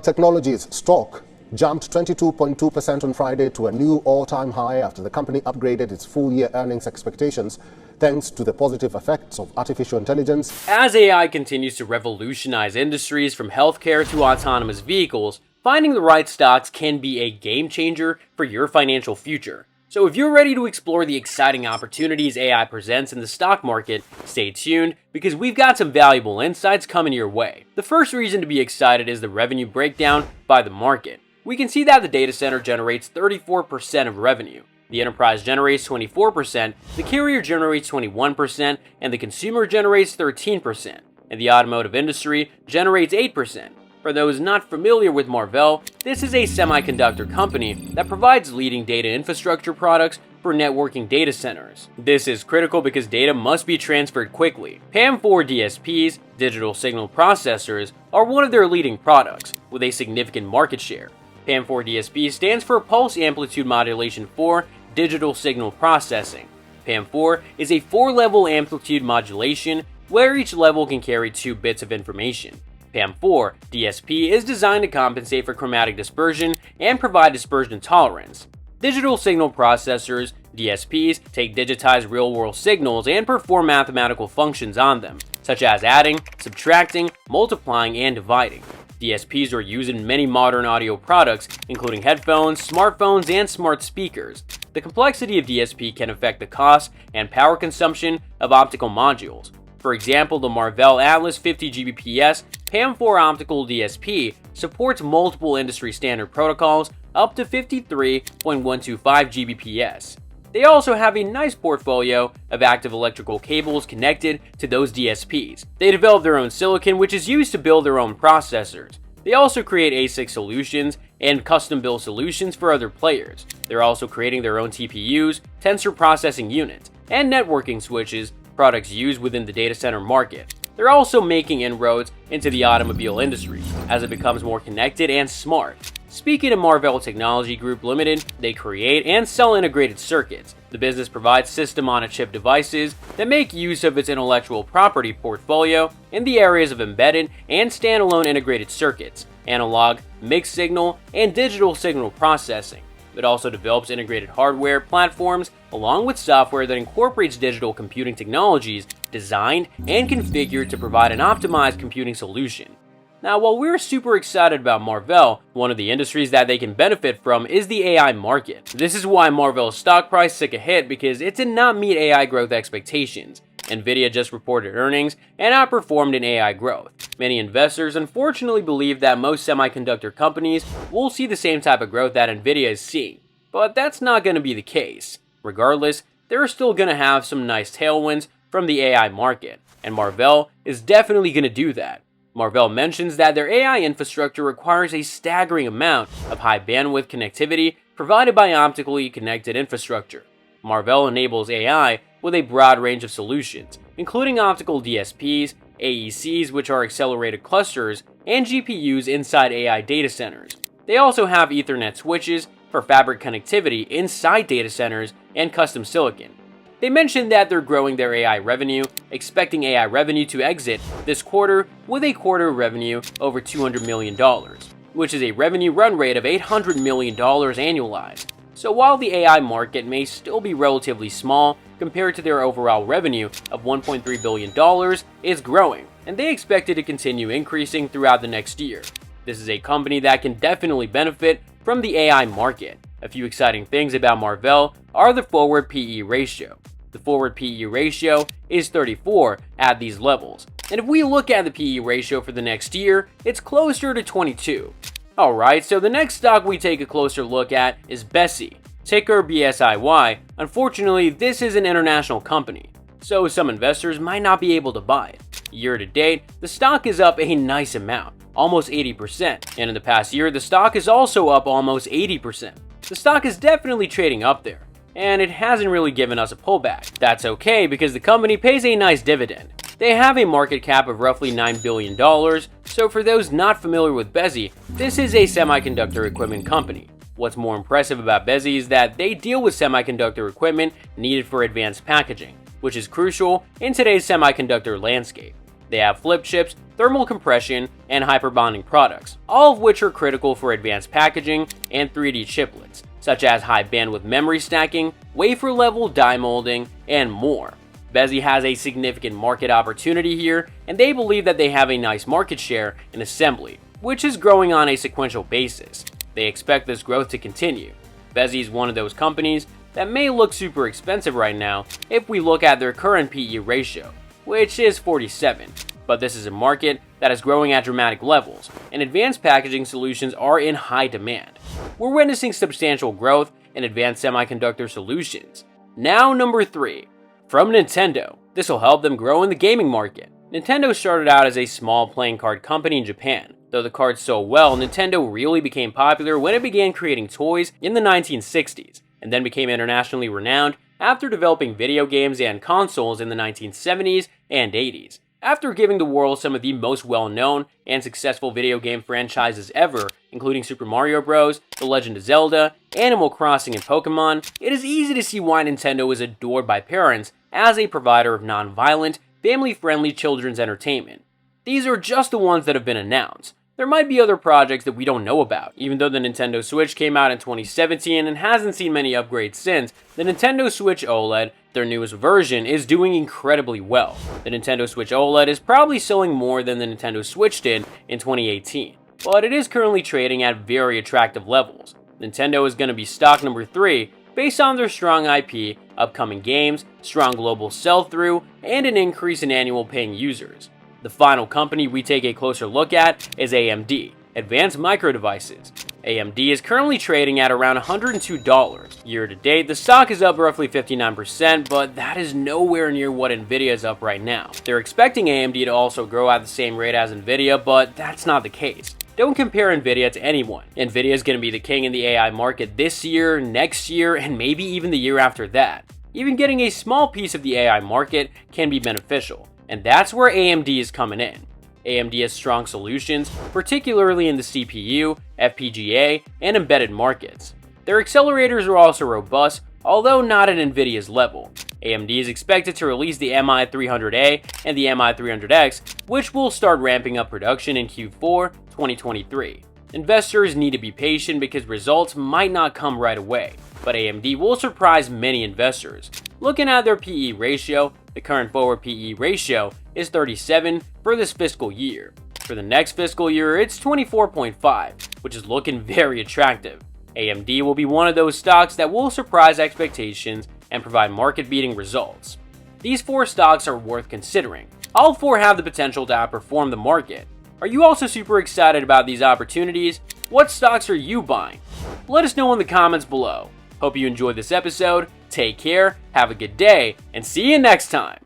Technologies stock jumped 22.2% on Friday to a new all-time high after the company upgraded its full-year earnings expectations thanks to the positive effects of artificial intelligence. As AI continues to revolutionize industries from healthcare to autonomous vehicles, finding the right stocks can be a game changer for your financial future. So if you're ready to explore the exciting opportunities AI presents in the stock market, stay tuned because we've got some valuable insights coming your way. The first reason to be excited is the revenue breakdown by the market. We can see that the data center generates 34% of revenue, the enterprise generates 24%, the carrier generates 21%, and the consumer generates 13%, and the automotive industry generates 8%. For those not familiar with Marvell, this is a semiconductor company that provides leading data infrastructure products for networking data centers. This is critical because data must be transferred quickly. PAM4 DSPs, digital signal processors, are one of their leading products, with a significant market share. PAM4 DSP stands for Pulse Amplitude Modulation 4 Digital Signal Processing. PAM4 is a 4-level amplitude modulation where each level can carry 2 bits of information. PAM4 DSP is designed to compensate for chromatic dispersion and provide dispersion tolerance. Digital signal processors, DSPs, take digitized real-world signals and perform mathematical functions on them, such as adding, subtracting, multiplying, and dividing. DSPs are used in many modern audio products, including headphones, smartphones, and smart speakers. The complexity of DSP can affect the cost and power consumption of optical modules. For example, the Marvell Atlas 50 Gbps PAM4 optical DSP supports multiple industry standard protocols up to 53.125 Gbps. They also have a nice portfolio of active electrical cables connected to those DSPs. They develop their own silicon, which is used to build their own processors. They also create ASIC solutions and custom-built solutions for other players. They're also creating their own TPUs, tensor processing units, and networking switches, products used within the data center market. They're also making inroads into the automobile industry as it becomes more connected and smart. Speaking of Marvell Technology Group Limited, they create and sell integrated circuits. The business provides system-on-a-chip devices that make use of its intellectual property portfolio in the areas of embedded and standalone integrated circuits, analog, mixed signal, and digital signal processing. It also develops integrated hardware platforms along with software that incorporates digital computing technologies designed and configured to provide an optimized computing solution. Now, while we're super excited about Marvell, one of the industries that they can benefit from is the AI market. This is why Marvell's stock price took a hit because it did not meet AI growth expectations. Nvidia just reported earnings and outperformed in AI growth. Many investors unfortunately believe that most semiconductor companies will see the same type of growth that Nvidia is seeing, but that's not going to be the case. Regardless, they're still going to have some nice tailwinds from the AI market, and Marvell is definitely going to do that. Marvell mentions that their AI infrastructure requires a staggering amount of high bandwidth connectivity provided by optically connected infrastructure. Marvell enables AI with a broad range of solutions, including optical DSPs, AECs, which are accelerated clusters, and GPUs inside AI data centers. They also have Ethernet switches for fabric connectivity inside data centers and custom silicon. They mentioned that they're growing their AI revenue, expecting AI revenue to exit this quarter with a quarter revenue over $200 million, which is a revenue run rate of $800 million annualized. So while the AI market may still be relatively small compared to their overall revenue of $1.3 billion, it's growing, and they expect it to continue increasing throughout the next year. This is a company that can definitely benefit from the AI market. A few exciting things about Marvell are the forward PE ratio. The forward PE ratio is 34 at these levels, and if we look at the PE ratio for the next year, it's closer to 22. Alright, so the next stock we take a closer look at is BESI, ticker BSIY. Unfortunately, this is an international company, so some investors might not be able to buy it. Year to date, the stock is up a nice amount, almost 80%, and in the past year, the stock is also up almost 80%. The stock is definitely trading up there, and it hasn't really given us a pullback. That's okay because the company pays a nice dividend. They have a market cap of roughly $9 billion, so for those not familiar with BESI, this is a semiconductor equipment company. What's more impressive about BESI is that they deal with semiconductor equipment needed for advanced packaging, which is crucial in today's semiconductor landscape. They have flip chips, thermal compression, and hyperbonding products, all of which are critical for advanced packaging and 3D chiplets, such as high bandwidth memory stacking, wafer-level die molding, and more. Bezi has a significant market opportunity here, and they believe that they have a nice market share in assembly, which is growing on a sequential basis. They expect this growth to continue. Bezi is one of those companies that may look super expensive right now if we look at their current PE ratio, which is 47. But this is a market that is growing at dramatic levels, and advanced packaging solutions are in high demand. We're witnessing substantial growth in advanced semiconductor solutions. Now number 3. From Nintendo. This will help them grow in the gaming market. Nintendo started out as a small playing card company in Japan. Though the cards sold well, Nintendo really became popular when it began creating toys in the 1960s, and then became internationally renowned after developing video games and consoles in the 1970s and 80s. After giving the world some of the most well-known and successful video game franchises ever, including Super Mario Bros., The Legend of Zelda, Animal Crossing, and Pokemon, it is easy to see why Nintendo is adored by parents as a provider of non-violent, family-friendly children's entertainment. These are just the ones that have been announced. There might be other projects that we don't know about. Even though the Nintendo Switch came out in 2017 and hasn't seen many upgrades since, the Nintendo Switch OLED, their newest version, is doing incredibly well. The Nintendo Switch OLED is probably selling more than the Nintendo Switch did in 2018, but it is currently trading at very attractive levels. Nintendo is going to be stock number 3 based on their strong IP, upcoming games, strong global sell-through, and an increase in annual paying users. The final company we take a closer look at is AMD, Advanced Micro Devices. AMD is currently trading at around $102. Year to date, the stock is up roughly 59%, but that is nowhere near what Nvidia is up right now. They're expecting AMD to also grow at the same rate as Nvidia, but that's not the case. Don't compare Nvidia to anyone. Nvidia is going to be the king in the AI market this year, next year, and maybe even the year after that. Even getting a small piece of the AI market can be beneficial. And that's where AMD is coming in. AMD has strong solutions, particularly in the CPU, FPGA, and embedded markets. Their accelerators are also robust, although not at Nvidia's level. AMD is expected to release the MI300A and the MI300X, which will start ramping up production in Q4 2023. Investors need to be patient because results might not come right away, but AMD will surprise many investors. Looking at their PE ratio, the current forward PE ratio is 37 for this fiscal year. For the next fiscal year, it's 24.5, which is looking very attractive. AMD will be one of those stocks that will surprise expectations and provide market-beating results. These 4 stocks are worth considering. All 4 have the potential to outperform the market. Are you also super excited about these opportunities? What stocks are you buying? Let us know in the comments below. Hope you enjoyed this episode. Take care, have a good day, and see you next time.